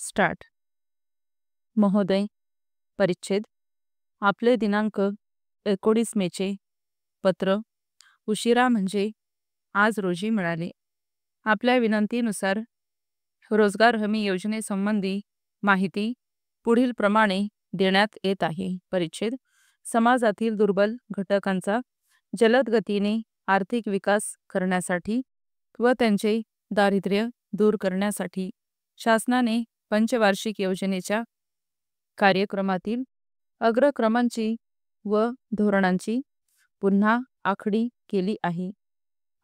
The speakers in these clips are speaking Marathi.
स्टार्ट. महोदय, परिच्छेद. आपले दिनांक 19 मेचे पत्र उशिरा म्हणजे आज रोजी मिळाले. आपल्या विनंतीनुसार रोजगार हमी योजनेसंबंधी माहिती पुढील प्रमाणे देण्यात येत आहे. परिच्छेद. समाजातील दुर्बल घटकांचा जलद गतीने आर्थिक विकास करण्यासाठी व त्यांचे दारिद्र्य दूर करण्यासाठी शासनाने पंचवार्षिक योजनेच्या कार्यक्रमातील अग्रक्रमांची व धोरणांची पुन्हा आखणी केली आहे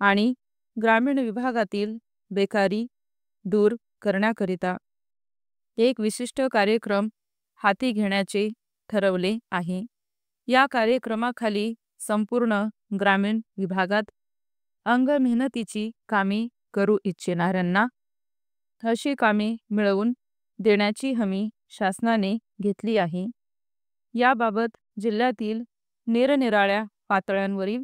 आणि ग्रामीण विभागातील बेकारी दूर करण्याकरिता एक विशिष्ट कार्यक्रम हाती घेण्याचे ठरवले आहे. या कार्यक्रमाखाली संपूर्ण ग्रामीण विभागात अंगमेहनतीची कामे करू इच्छिणाऱ्यांना अशी कामे मिळवून देण्याची हमी शासनाने घेतली आहे. याबाबत जिल्ह्यातील निरनिराळ्या पातळ्यांवरील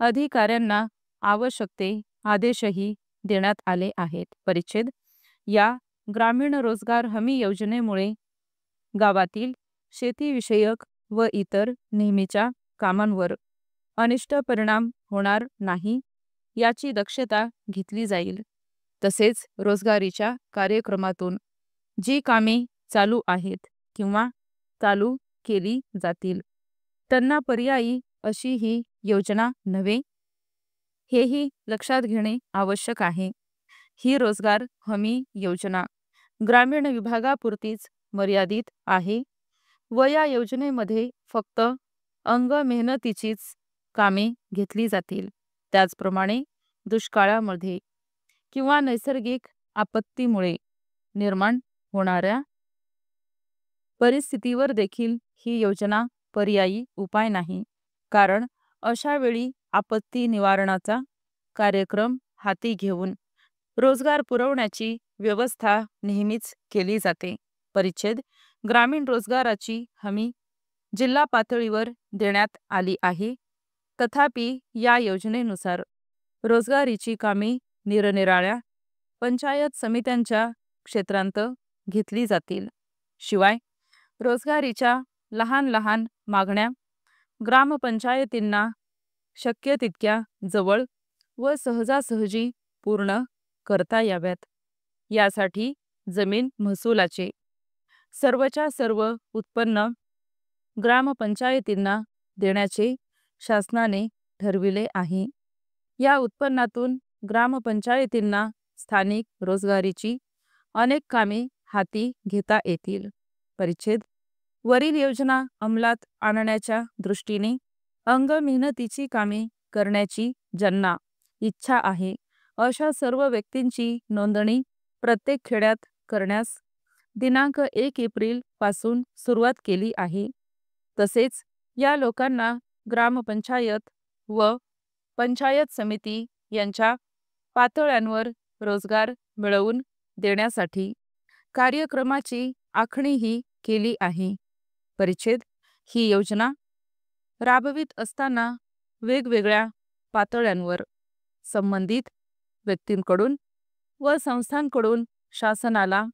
अधिकाऱ्यांना आवश्यक ते आदेशही देण्यात आले आहेत. परिच्छेद. या ग्रामीण रोजगार हमी योजनेमुळे गावातील शेतीविषयक व इतर नेहमीच्या कामांवर अनिष्ट परिणाम होणार नाही याची दक्षता घेतली जाईल. तसेच रोजगारीच्या कार्यक्रमातून जी कामे चालू आहेत किंवा चालू केली जातील त्यांना पर्यायी अशी ही योजना नव्हे, हेही लक्षात घेणे आवश्यक आहे. ही रोजगार हमी योजना ग्रामीण विभागापुरतीच मर्यादित आहे व या योजनेमध्ये फक्त अंगमेहनतीचीच कामे घेतली जातील. त्याचप्रमाणे दुष्काळामध्ये किंवा नैसर्गिक आपत्तीमुळे निर्माण होणाऱ्या परिस्थितीवर देखील ही योजना पर्यायी उपाय नाही, कारण अशा वेळी आपत्ती निवारणाचा कार्यक्रम हाती घेऊन रोजगार पुरवण्याची व्यवस्था नेहमीच केली जाते. परिच्छेद. ग्रामीण रोजगाराची हमी जिल्हा पातळीवर देण्यात आली आहे. तथापि या योजनेनुसार रोजगारीची कामे निरनिराळ्या पंचायत समित्यांच्या क्षेत्रांत घेतली जातील. शिवाय रोजगारीच्या लहान लहान मागण्या ग्रामपंचायतींना शक्य तितक्या जवळ व सहजासहजी पूर्ण करता याव्यात यासाठी जमीन महसुलाचे सर्वच्या सर्व उत्पन्न ग्रामपंचायतींना देण्याचे शासनाने ठरविले आहे. या उत्पन्नातून ग्रामपंचायतींना स्थानिक रोजगारीची अनेक कामे हाती घेता येतील. परिच्छेद. वरील योजना अंमलात आणण्याच्या दृष्टीने अंगमेहनतीची कामे करण्याची ज्यांना इच्छा आहे अशा सर्व व्यक्तींची नोंदणी प्रत्येक खेड्यात करण्यास दिनांक 1 एप्रिल पासून सुरुवात केली आहे. तसेच या लोकांना ग्रामपंचायत व पंचायत समिती यांच्या पातळ्यांवर रोजगार मिळवून देण्यासाठी कार्यक्रमाची आखणीही केली आहे. परिच्छेद. ही योजना राबवित असताना वेगवेगळ्या पातळ्यांवर संबंधित व्यक्तींकडून व संस्थांकडून शासनाला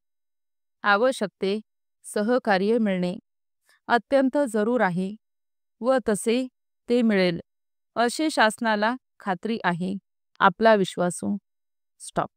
आवश्यक ते सहकार्य मिळणे अत्यंत जरूर आहे व तसे ते मिळेल अशी शासनाला खात्री आहे. आपला विश्वासू. स्टॉप.